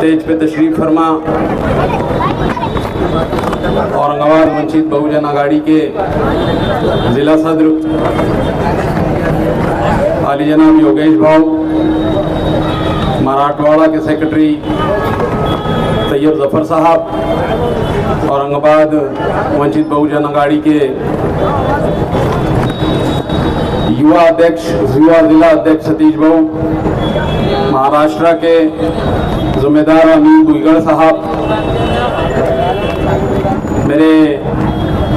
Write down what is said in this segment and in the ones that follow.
Stage पे तशरीफ फरमा औरंगाबाद वंचित बहुजन आघाड़ी के जिला सदर आली जनाब योगेश भाव, मराठवाड़ा के सेक्रेटरी तैयब जफर साहब, औरंगाबाद वंचित बहुजन आघाड़ी के युवा जिला अध्यक्ष सतीश भाऊ, महाराष्ट्र के जिम्मेदार अमीन बुईगढ़ साहब, मेरे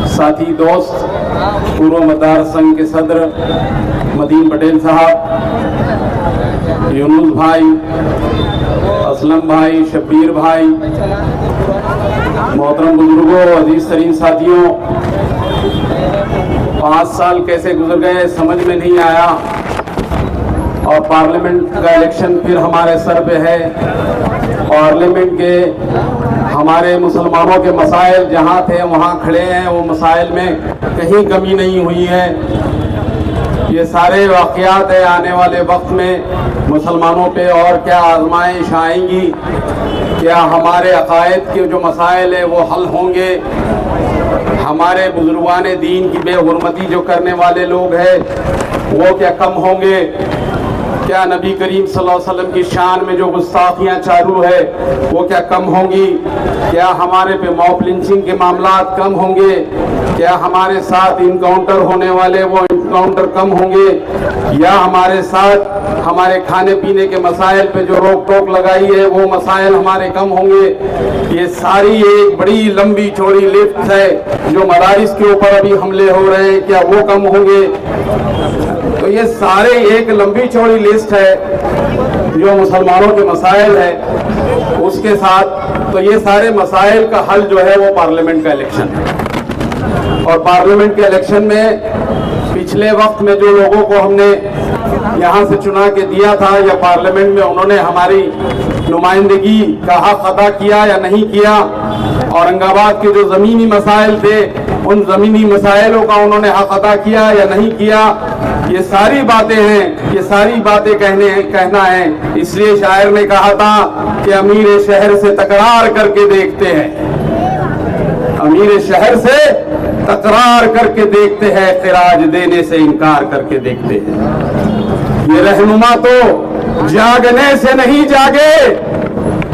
साथी दोस्त पूर्व मतदार संघ के सदर मदीन पटेल साहब, यूनुस भाई, असलम भाई, शब्बीर भाई, मोहतरम बुजुर्गों, अजीज तरीन साथियों, 5 साल कैसे गुजर गए समझ में नहीं आया और पार्लियामेंट का इलेक्शन फिर हमारे सर पे है। पार्लियामेंट के हमारे मुसलमानों के मसाइल जहां थे वहां खड़े हैं, वो मसाइल में कहीं कमी नहीं हुई है। ये सारे वाक़यात है, आने वाले वक्त में मुसलमानों पे और क्या आजमाइश आएंगी, क्या हमारे अकायद के जो मसाइल है वो हल होंगे, हमारे बुजुर्गान दीन की बेहुरमती जो करने वाले लोग हैं वो क्या कम होंगे, क्या नबी करीम सल्लल्लाहु अलैहि वसल्लम की शान में जो गुस्ताखियाँ चालू है वो क्या कम होंगी, क्या हमारे पे मॉब लिंचिंग के मामलात कम होंगे, क्या हमारे साथ इनकाउंटर होने वाले वो इनकाउंटर कम होंगे, या हमारे साथ हमारे खाने पीने के मसाइल पे जो रोक टोक लगाई है वो मसाइल हमारे कम होंगे। ये सारी एक बड़ी लंबी चौड़ी लिस्ट है। जो मदारिस के ऊपर अभी हमले हो रहे हैं क्या वो कम होंगे। तो ये सारे एक लंबी चौड़ी लिस्ट है जो मुसलमानों के मसाइल है, उसके साथ तो ये सारे मसाइल का हल जो है वो पार्लियामेंट का इलेक्शन है। और पार्लियामेंट के इलेक्शन में पिछले वक्त में जो लोगों को हमने यहाँ से चुना के दिया था या पार्लियामेंट में उन्होंने हमारी नुमाइंदगी का हक अदा किया या नहीं किया, औरंगाबाद के जो ज़मीनी मसाइल थे उन ज़मीनी मसाइलों का उन्होंने हक अदा किया या नहीं किया, ये सारी बातें हैं, ये सारी बातें कहना है। इसलिए शायर ने कहा था कि अमीर शहर से तकरार करके देखते हैं, अमीर शहर से तकरार करके देखते हैं, खिराज देने से इनकार करके देखते हैं। ये रहनुमा तो जागने से नहीं जागे,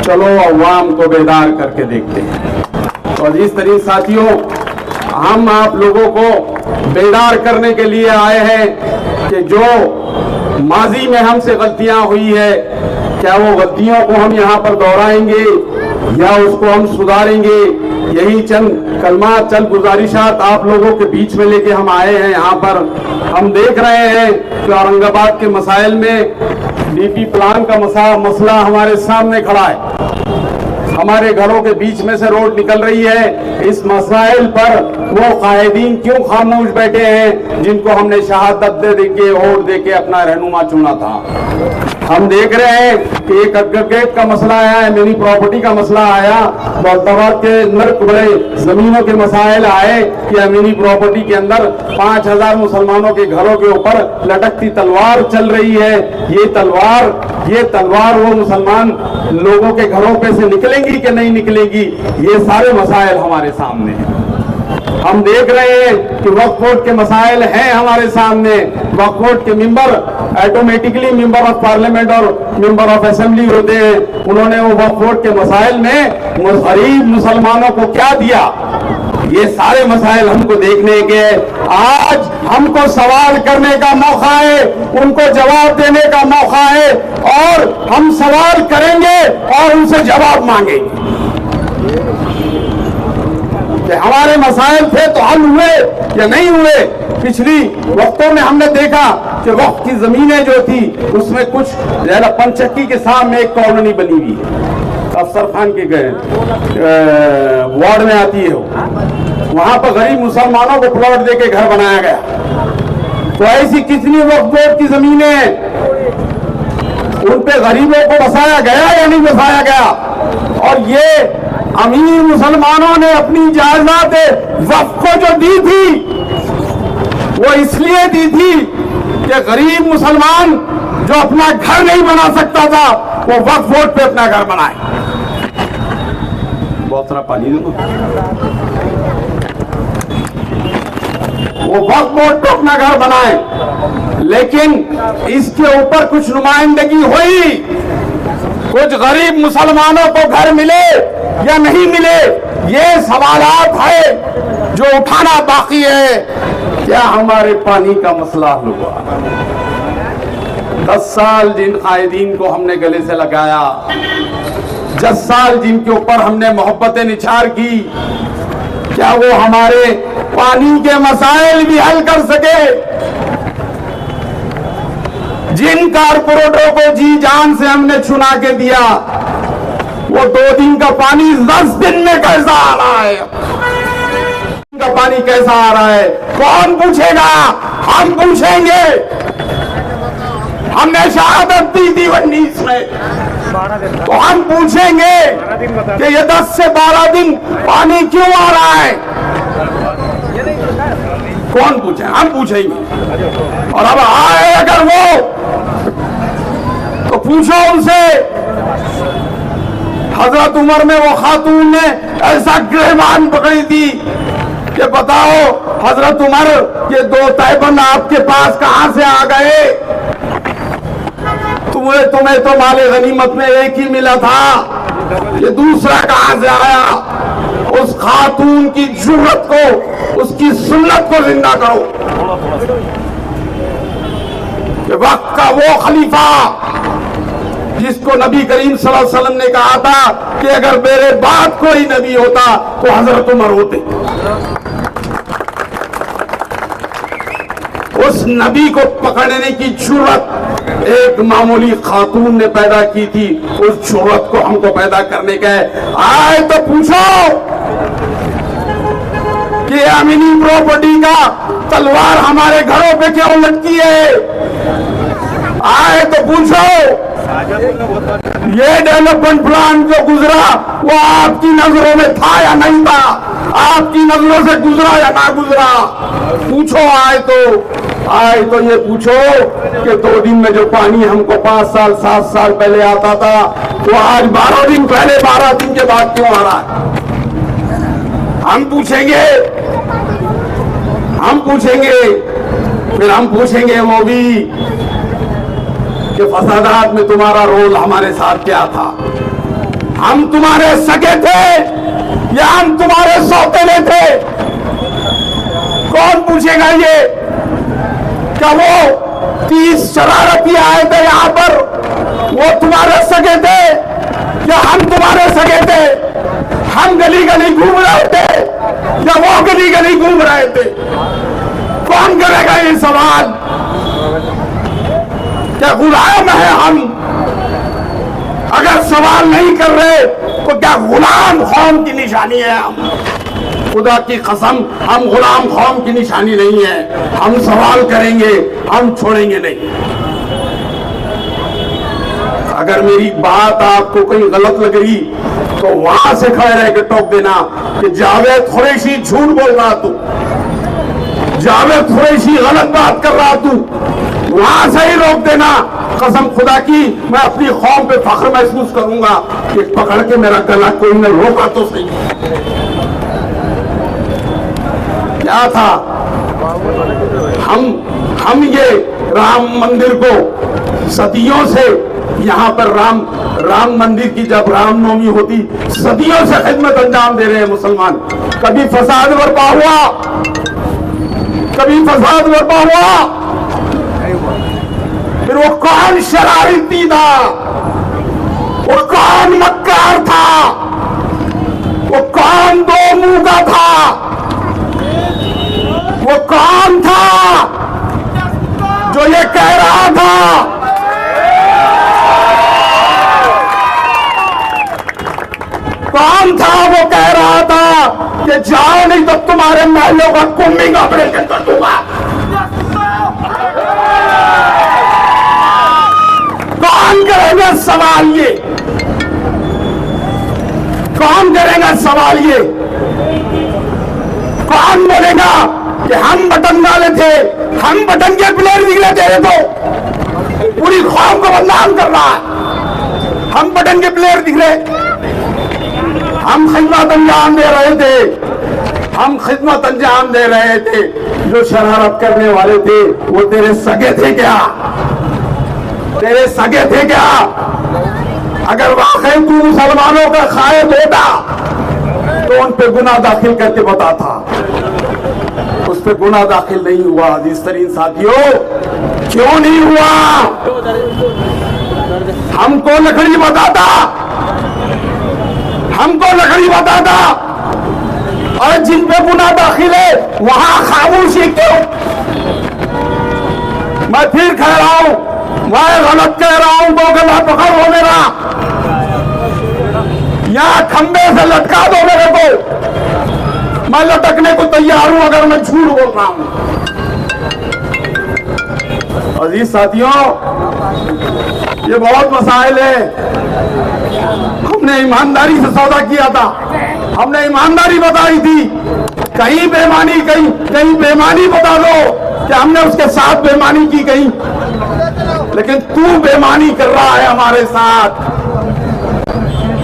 चलो अवाम को बेदार करके देखते हैं। तो जिस तरीके साथियों, हम आप लोगों को बेदार करने के लिए आए हैं कि जो माजी में हमसे गलतियां हुई है क्या वो गलतियों को हम यहाँ पर दोहराएंगे या उसको हम सुधारेंगे। यही चंद कलमात, चंद गुजारिशात आप लोगों के बीच में लेके हम आए हैं यहाँ पर। हम देख रहे हैं कि औरंगाबाद के मसाइल में डीपी प्लान का मसला हमारे सामने खड़ा है, हमारे घरों के बीच में से रोड निकल रही है। इस मसाइल पर वो कायदीन क्यों खामोश बैठे हैं जिनको हमने शहादत दे के वोट दे के अपना रहनुमा चुना था। हम देख रहे हैं कि एक एडवोकेट का मसला आया है, मेरी प्रॉपर्टी का मसला आया, दौलताबाद के अंदर बड़े जमीनों के मसाइल आए कि अमीनी प्रॉपर्टी के अंदर 5000 मुसलमानों के घरों के ऊपर लटकती तलवार चल रही है। ये तलवार वो मुसलमान लोगों के घरों पे से निकलेंगी कि नहीं निकलेंगी, ये सारे मसाइल हमारे सामने हैं। हम देख रहे हैं कि वक्फ बोर्ड के मसाइल हैं हमारे सामने। वक्फ बोर्ड के member automatically member of parliament और मेंबर ऑफ असेंबली होते हैं। उन्होंने वो वक्फ बोर्ड के मसाइल में गरीब मुसलमानों को क्या दिया, ये सारे मसाइल हमको देखने के। आज हमको सवाल करने का मौका है, उनको जवाब देने का मौका है, और हम सवाल करेंगे और उनसे जवाब मांगेंगे कि हमारे मसाइल थे तो हल हुए या नहीं हुए। पिछली वक्तों में हमने देखा कि वक्त की जमीनें जो थी उसमें कुछ जरा पंचक्की के सामने एक कॉलोनी बनी हुई है, अफसर खान के वार्ड में आती है, वहां पर गरीब मुसलमानों को प्लॉट देके घर बनाया गया। तो ऐसी कितनी वक्फ बोर्ड की जमीनें हैं, उन पे गरीबों को बसाया गया या नहीं बसाया गया। और ये अमीर मुसलमानों ने अपनी जायदाद वक्फ को जो दी थी वो इसलिए दी थी कि गरीब मुसलमान जो अपना घर नहीं बना सकता था वो वक्फ बोर्ड पे अपना घर बनाए। बहुत सारा पानी दूंगा। वो वक्त बोर्ड पे अपना घर बनाए, लेकिन इसके ऊपर कुछ नुमाइंदगी हुई, कुछ गरीब मुसलमानों को घर मिले या नहीं मिले, ये सवालात है जो उठाना बाकी है। क्या हमारे पानी का मसला हल हुआ? 10 साल जिन कायदीन को हमने गले से लगाया, 10 साल जिनके ऊपर हमने मोहब्बतें निछार की, क्या वो हमारे पानी के मसाइल भी हल कर सके? जिन कारपोरेटरों को जी जान से हमने चुना के दिया, वो 2 दिन का पानी 10 दिन में कैसा आ रहा है? का पानी कैसा आ रहा है? कौन पूछेगा? हम पूछेंगे। हमने शहादत दी थी 19 में, तो हम पूछेंगे कि ये 10 से 12 दिन पानी क्यों आ रहा है? कौन पूछे? हम पूछेंगे। और अब आए अगर वो, तो पूछो उनसे। हजरत उमर में वो खातून ने ऐसा गिरबान पकड़ी थी कि बताओ हजरत उमर, ये 2 तैबन आपके पास कहां से आ गए? तुम्हें तो माले गनीमत में एक ही मिला था, ये दूसरा कहां से आया? उस खातून की जुर्रत को, उसकी सुन्नत को जिंदा करो कि वक्त का वो खलीफा जिसको नबी करीम सल्लल्लाहु अलैहि वसल्लम ने कहा था कि अगर मेरे बाद कोई नबी होता तो हजरत उमर होते। उस नबी को पकड़ने की जुर्रत एक मामूली खातून ने पैदा की थी, उस जुर्रत को हमको पैदा करने का है। आए तो पूछो कि अमीनी प्रॉपर्टी का तलवार हमारे घरों पे क्यों लटकी है? आए तो पूछो ये डेवलपमेंट प्लान जो गुजरा वो आपकी नजरों में था या नहीं था? आपकी नजरों से गुजरा या ना गुजरा? पूछो। आए तो ये पूछो कि 2 दिन में जो पानी हमको 5 साल 7 साल पहले आता था, वो आज 12 दिन पहले 12 दिन के बाद क्यों आ रहा है? हम पूछेंगे। फिर हम पूछेंगे वो भी कि फसादात में तुम्हारा रोल हमारे साथ क्या था? हम तुम्हारे सगे थे या हम तुम्हारे सौतेले थे? कौन पूछेगा ये? क्या वो 30 शरारती आए थे यहाँ पर, वो तुम्हारे सगे थे या हम तुम्हारे सगे थे? हम गली गली घूम रहे थे या वो गली गली घूम रहे थे? कौन करेगा ये सवाल? क्या गुलाम है हम? अगर सवाल नहीं कर रहे तो क्या गुलाम कौम की निशानी है हम? खुदा की कसम, हम गुलाम कौम की निशानी नहीं है। हम सवाल करेंगे, हम छोड़ेंगे नहीं। अगर मेरी बात आपको कहीं गलत लग रही तो वहां से खड़े रह के टोक देना कि जावेद कुरैशी झूठ बोल रहा तू, जावेद कुरैशी गलत बात कर रहा तू, वहां से ही रोक देना। कसम खुदा की, मैं अपनी कौम पे फख्र महसूस करूंगा कि पकड़ के मेरा गला कोई ने रोका तो सही। क्या था? हम ये राम मंदिर को सदियों से, यहाँ पर राम मंदिर की जब रामनवमी होती, सदियों से खिदमत अंजाम दे रहे हैं मुसलमान। कभी फसाद बर्पा हुआ? कभी फसाद बर्पा हुआ? फिर वो कौन शरारती था? वो कौन मक्कार था? वो कौन 2 मुंह का था? वो कौन था जो ये कह रहा था कौन था वो कह रहा था कि जाओ नहीं तो तुम्हारे महलों का कुंभिंग ऑपरेशन कर दूंगा? कौन करेगा सवाल ये? कौन करेगा सवाल ये? कौन बोलेगा कि हम बटन डाले थे, हम बटन के प्लेयर निकले थे? तो पूरी कौम को बदनाम कर रहा है, हम बटन के प्लेयर दिख रहे। हम खिदमत अंजाम दे रहे थे, हम खिदमत अंजाम दे रहे थे। जो शरारत करने वाले थे वो तेरे सगे थे क्या? तेरे सगे थे क्या? अगर वाकई तू मुसलमानों का खायब होता तो उन पे गुनाह दाखिल करके बताता। उस पे गुनाह दाखिल नहीं हुआ। अजीज तरीन साथियों, क्यों नहीं हुआ? हमको लकड़ी बताता, हमको लकड़ी बताता, और जिन पे गुनाह दाखिल है वहां खामोशी क्यों? मैं फिर कह रहा हूं, मैं गलत कह रहा हूं तो गला पकड़ हो मेरा, यहां खंबे से लटका दो मेरे को, मैं लटकने को तैयार हूं अगर मैं झूठ बोल रहा हूं। अजीज साथियों, ये बहुत मसाइल है। हमने ईमानदारी से सौदा किया था, हमने ईमानदारी बताई थी। कहीं बेईमानी, कहीं बेईमानी बता दो कि हमने उसके साथ बेईमानी की कहीं, लेकिन तू बेईमानी कर रहा है हमारे साथ।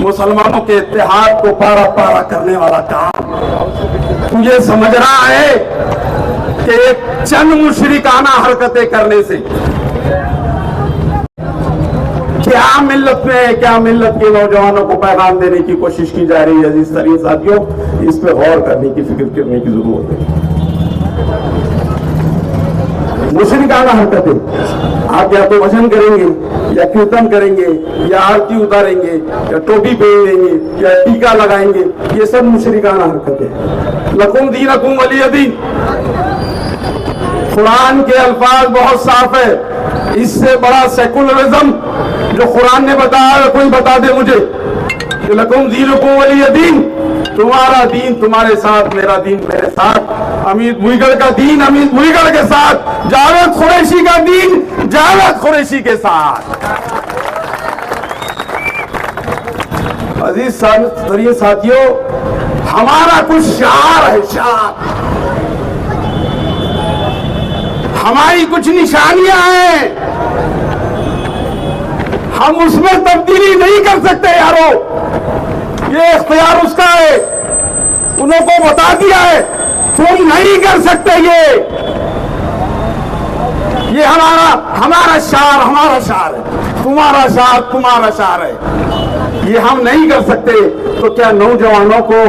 मुसलमानों के इत्तेहाद को पारा पारा करने वाला काम तू ये समझ रहा है कि एक चंद मुशरिकाना हरकतें करने से क्या मिल्लत में, क्या मिल्लत के नौजवानों को पैगाम देने की कोशिश की जा रही है। इस तरह साथियों, इस पे गौर करने की, फिक्र करने की जरूरत है। मुशरिकाना हरकतें, आप या तो भजन करेंगे, या कीर्तन करेंगे, या आरती उतारेंगे, या टोपी पहन लेंगे, या टीका लगाएंगे, ये सब मुशरिकाना हरकतें। लकुम दीनकुम वलिय दीन, कुरान के अल्फाज बहुत साफ है। इससे बड़ा सेकुलरिज्म जो कुरान ने बताया, कोई बता दे मुझे कि लकुम दीनकुम वलिय दीन, तुम्हारा दीन तुम्हारे साथ, मेरा दीन मेरे साथ। अमीर भुईगढ़ का दीन अमीर भुईगढ़ के साथ, जावेद कुरैशी का दीन जावेद कुरैशी के साथ। अजीज साथियों, हमारा कुछ शार है, शार, हमारी कुछ निशानियां हैं, हम उसमें तब्दीली नहीं कर सकते यारो। ये इख्तियार उसका है, उनको बता दिया है, तुम नहीं कर सकते। ये हमारा शार, हमारा शार है, तुम्हारा शार तुम्हारा शार है, ये हम नहीं कर सकते। तो क्या नौजवानों को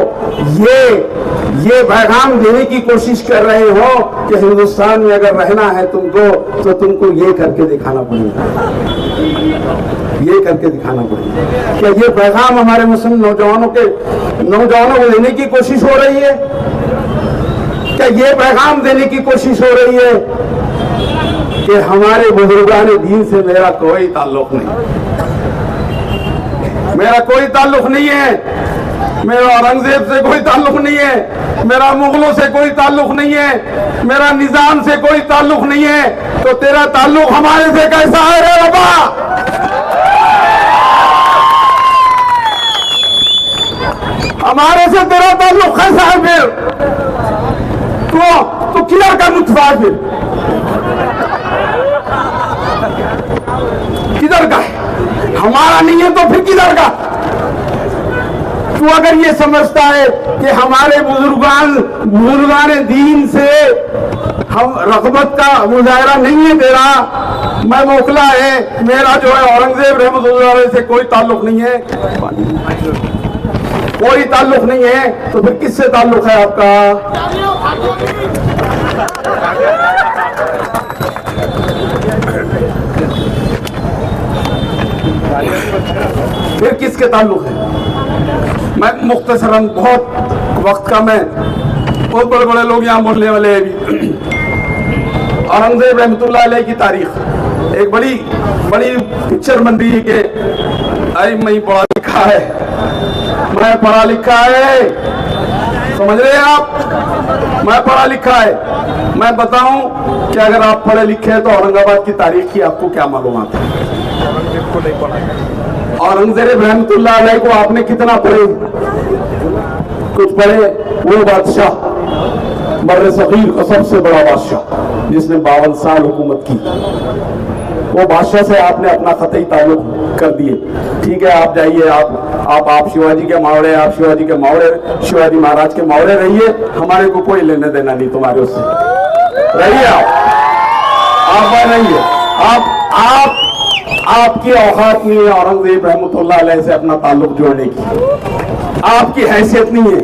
ये पैगाम देने की कोशिश कर रहे हो कि हिंदुस्तान में अगर रहना है तुमको, तो तुमको ये करके दिखाना पड़ेगा, ये करके दिखाना पड़ेगा। क्या ये पैगाम हमारे मुस्लिम नौजवानों को देने की कोशिश हो रही है? क्या ये पैगाम देने की कोशिश हो रही है कि हमारे बुजुर्गाने दीन से मेरा कोई ताल्लुक नहीं, मेरा कोई ताल्लुक नहीं है, मेरा औरंगजेब से कोई ताल्लुक नहीं है, मेरा मुगलों से कोई ताल्लुक नहीं है, मेरा निजाम से कोई ताल्लुक नहीं है, तो तेरा ताल्लुक हमारे से कैसा है रे बाबा? हमारे से तेरा ताल्लुक कैसा है फिर? तो किधर का नुत्फा है फिर? किधर का है? हमारा नहीं है तो फिर किधर का? तू अगर ये समझता है कि हमारे बुजुर्गान दीन से हम रग़बत का मुजाहरा नहीं है तेरा, मैं मोकला है, मेरा जो है औरंगजेब रहमतुल्लाह अलैह से कोई ताल्लुक नहीं है, कोई ताल्लुक नहीं है, तो फिर किससे ताल्लुक है आपका? फिर किसके ताल्लुक है? मैं मुख्तसरन, बहुत वक्त का, मैं बहुत बड़े बड़े लोग यहाँ बोलने वाले हैं भी। औरंगजेब रहमतुल्लाह अलैह की तारीख एक बड़ी पिक्चर बन रही है कि आई मैं पढ़ा लिखा है, मैं पढ़ा लिखा है, समझ रहे हैं आप? मैं पढ़ा लिखा है। मैं बताऊं कि अगर आप पढ़े लिखे हैं तो औरंगाबाद की तारीख की आपको क्या मालूमात है? औरंगजेब को नहीं पढ़ा। औरंगजेब रहमतुल्लाह अलैह को आपने कितना पढ़े? कुछ पढ़े? वो बादशाह, बर्रे सगीर का सबसे बड़ा बादशाह जिसने 52 साल हुकूमत की, वो बादशाह से आपने अपना खतई ताल्लुक कर दिए। ठीक है, आप जाइए, आप शिवाजी के मावड़े, आप शिवाजी के मावड़े, शिवाजी महाराज के मावड़े रहिए, हमारे को कोई लेने देना नहीं तुम्हारे उससे। रहिए आप रहिए, आपकी औकात नहीं है औरंगजेब रहमतुल्लाह अलैह से अपना ताल्लुक जोड़ने की, आपकी हैसियत नहीं है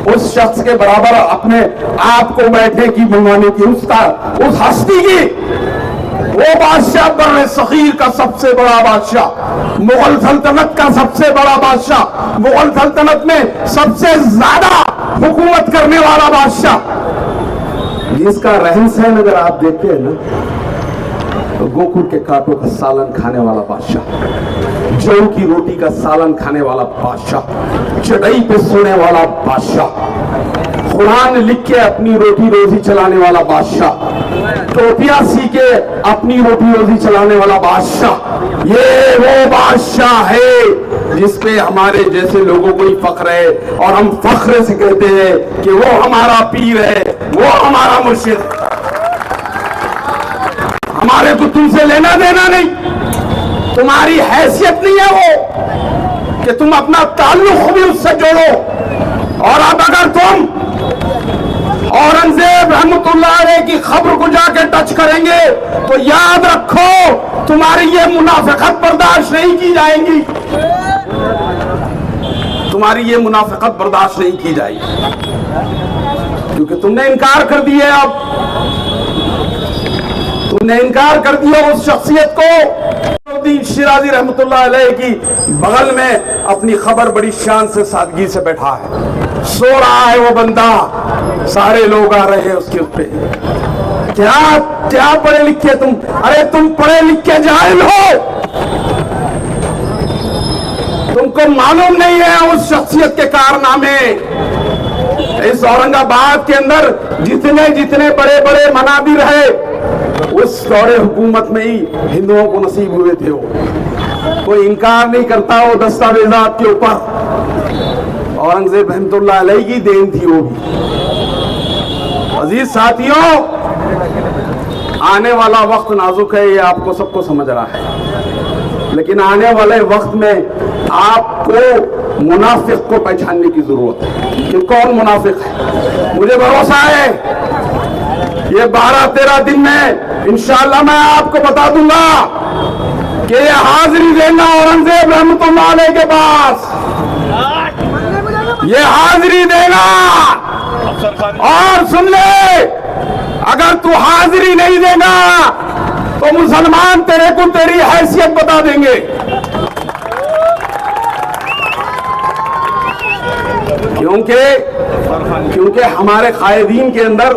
उस शख्स के बराबर अपने आप को बैठने की, बनवाने की, उस हस्ती की। वो बादशाह बर्रे सगीर का सबसे बड़ा बादशाह, मुगल सल्तनत का सबसे बड़ा बादशाह, मुगल सल्तनत में सबसे ज्यादा हुकूमत करने वाला बादशाह, जिसका रहन सहन अगर आप देखते हैं ना तो गोकुल के कांटों का सालन खाने वाला बादशाह, जौ की रोटी का सालन खाने वाला बादशाह, चटाई पे सोने वाला बादशाह, कुरान लिख के अपनी रोटी रोजी चलाने वाला बादशाह, टोपियां सी के अपनी रोटी रोजी चलाने वाला बादशाह, ये वो बादशाह है जिसपे हमारे जैसे लोगों को ही फख्र है और हम फख्र से कहते हैं कि वो हमारा पीर है, वो हमारा मुर्शिद। हमारे को तुमसे लेना देना नहीं, तुम्हारी हैसियत नहीं है वो कि तुम अपना ताल्लुक भी उससे जोड़ो। और अब अगर तुम औरंगजेब रहमतुल्लाह अलैह की खबर को जाके टच करेंगे तो याद रखो तुम्हारी ये मुनाफिकत बर्दाश्त नहीं की जाएंगी, तुम्हारी ये मुनाफिकत बर्दाश्त नहीं की जाएगी, क्योंकि तुमने इनकार कर दिया। अब तुमने इनकार कर दिया उस शख्सियत को। शिराजी रहमतुल्लाह अलैह की बगल में अपनी खबर बड़ी शान से सादगी से बैठा है, सो रहा है वो बंदा, सारे लोग आ रहे हैं उसके ऊपर। क्या पढ़े लिखे तुम? अरे तुम पढ़े लिखे जाहिल हो, तुमको मालूम नहीं है उस शख्सियत के कारनामे। इस औरंगाबाद के अंदर जितने जितने बड़े बड़े मनाबिर है उस दौरे हुकूमत में ही हिंदुओं को नसीब हुए थे। वो कोई इनकार नहीं करता, वो दस्तावेजात के ऊपर औरंगजेब रहमतुल्लाह अलैह की देन थी वो भी। अजीज साथियों, आने वाला वक्त नाजुक है, ये आपको सबको समझ रहा है, लेकिन आने वाले वक्त में आपको मुनाफिक को पहचानने की जरूरत है कि कौन मुनाफिक है। मुझे भरोसा है ये 12-13 दिन में इंशाअल्लाह मैं आपको बता दूंगा कि ये हाजिरी देना औरंगजेब रहमतुल्लाह अलैह के पास, ये हाजिरी देना। और सुन ले, अगर तू हाजिरी नहीं देगा तो मुसलमान तेरे को तेरी हैसियत बता देंगे। क्योंकि हमारे कायदीन के अंदर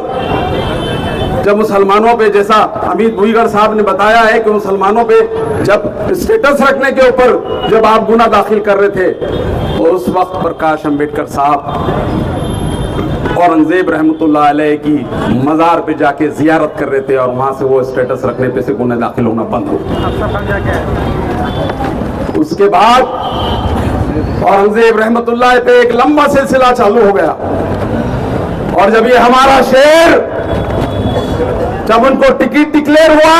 जब मुसलमानों पे, जैसा अमित भुईगढ़ साहब ने बताया है कि मुसलमानों पे जब स्टेटस रखने के ऊपर जब आप गुना दाखिल कर रहे थे तो उस वक्त प्रकाश अंबेडकर साहब औरंगजेब रहमतुल्लाह अलैह की मजार पे जाके जियारत कर रहे थे और वहां से वो स्टेटस रखने पे से गुना दाखिल होना बंद हो। उसके बाद औरंगजेब रहमतुल्लाह पे एक लंबा सिलसिला चालू हो गया और जब ये हमारा शेर, जब उनको टिकट डिक्लेयर हुआ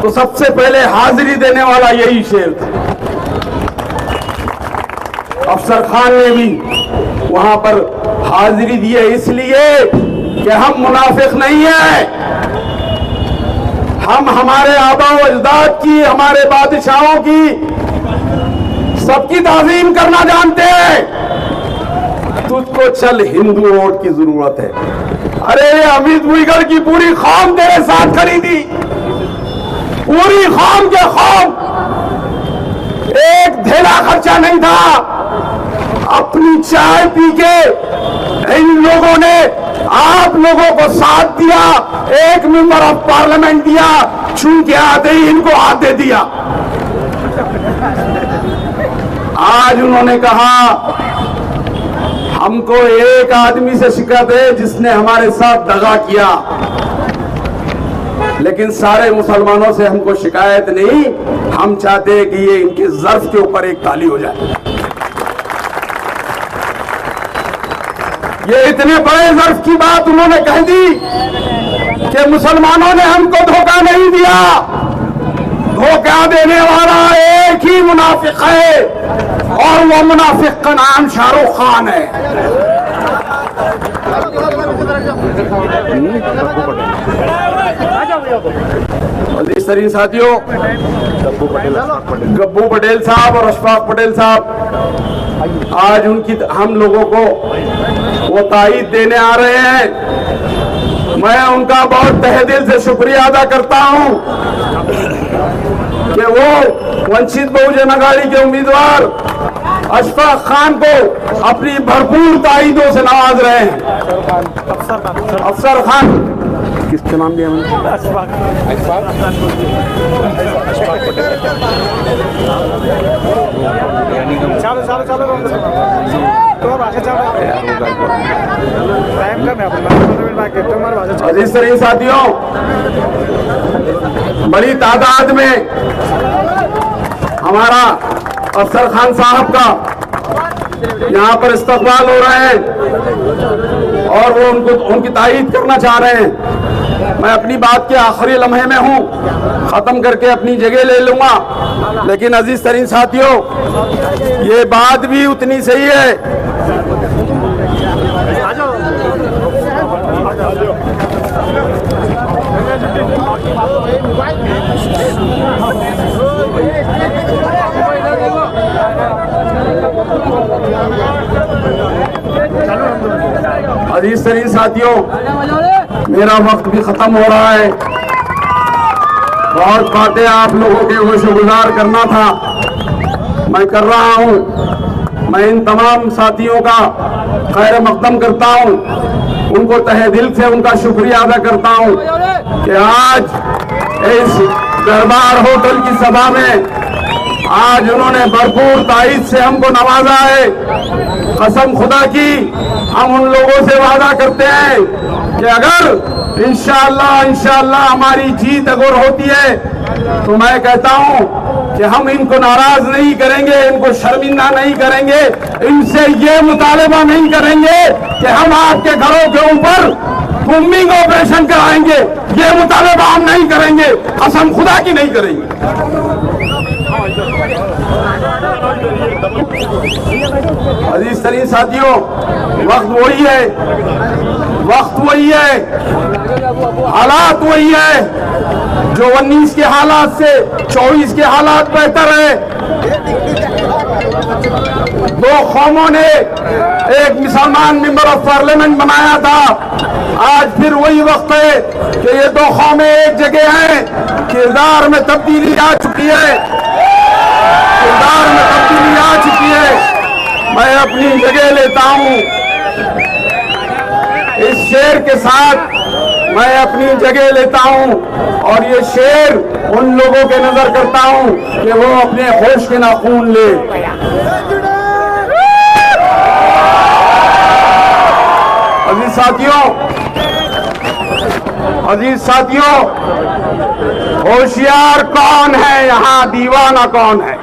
तो सबसे पहले हाजिरी देने वाला यही शेर था। अफसर खान ने भी वहां पर हाजिरी दी है, इसलिए कि हम मुनाफिक नहीं है, हम हमारे आबा व अजदाद की, हमारे बादशाहों की, सबकी ताज़ीम करना जानते हैं। तुझको चल हिंदू वोट की जरूरत है। अरे अमित भुईगढ़ की पूरी कौम तेरे साथ खड़ी थी, पूरी कौम के कौम, एक धेला खर्चा नहीं था। अपनी चाय पी के इन लोगों ने आप लोगों को साथ दिया, एक मेंबर ऑफ पार्लियामेंट दिया, छू के आते ही इनको हाथ दे दिया। आज उन्होंने कहा हमको एक आदमी से शिकायत है जिसने हमारे साथ दगा किया, लेकिन सारे मुसलमानों से हमको शिकायत नहीं। हम चाहते हैं कि ये इनके ज़र्फ के ऊपर एक ताली हो जाए। ये इतने बड़े ज़र्फ की बात उन्होंने कह दी कि मुसलमानों ने हमको धोखा नहीं दिया, धोखा देने वाला एक ही मुनाफिक है और वो मुनाफिक का नाम शाहरुख खान है। अजीज साथियों, गब्बू पटेल साहब और अशफाक पटेल साहब आज उनकी हम लोगों को वो ताईद देने आ रहे हैं। मैं उनका बहुत तहे दिल से शुक्रिया अदा करता हूं कि वो वंचित बहुजन अघाड़ी के उम्मीदवार अशफाक खान को अपनी भरपूर ताईदों से नवाज रहे हैं। अफसर खान, किसका नाम दिया मैंने? अशफाक अजीज तरीन साथियों, बड़ी तादाद में हमारा अफसर खान साहब का यहाँ पर इस्तकबाल हो रहे हैं और वो उनकी तायीद करना चाह रहे हैं। मैं अपनी बात के आखिरी लम्हे में हूँ, खत्म करके अपनी जगह ले लूंगा, लेकिन अजीज तरीन साथियों, ये बात भी उतनी सही है। अजीज तरीन साथियों, मेरा वक्त भी खत्म हो रहा है। बहुत बातें आप लोगों के शुक्रगुजार करना था, मैं कर रहा हूं। मैं इन तमाम साथियों का खैर मकदम करता हूं, उनको तहे दिल से उनका शुक्रिया अदा करता हूं कि आज इस दरबार होटल की सभा में आज उन्होंने भरपूर ताईद से हमको नवाजा है। कसम खुदा की हम उन लोगों से वादा करते हैं कि अगर इंशाअल्लाह हमारी जीत अगर होती है तो मैं कहता हूं कि हम इनको नाराज नहीं करेंगे, इनको शर्मिंदा नहीं करेंगे, इनसे ये मुतालबा नहीं करेंगे कि हम आपके घरों के ऊपर बॉम्बिंग ऑपरेशन कराएंगे। ये मुतालबा हम नहीं करेंगे, कसम खुदा की नहीं करेंगे। अजीज तरीन साथियों, वक्त वही है, हालात वही है। जो 19 के हालात से 24 के हालात बेहतर है। दो कौमों ने एक मुसलमान मेंबर ऑफ पार्लियामेंट बनाया था, आज फिर वही वक्त है कि ये दो कौमें एक जगह हैं। किरदार में तब्दीली आ चुकी है, मैं अपनी जगह लेता हूं। इस शेर के साथ मैं अपनी जगह लेता हूं और ये शेर उन लोगों के नजर करता हूं कि वो अपने होश के नाखून ले। अजीज साथियों, होशियार कौन है यहाँ, दीवाना कौन है?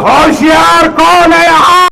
होशियार कौन है यहाँ?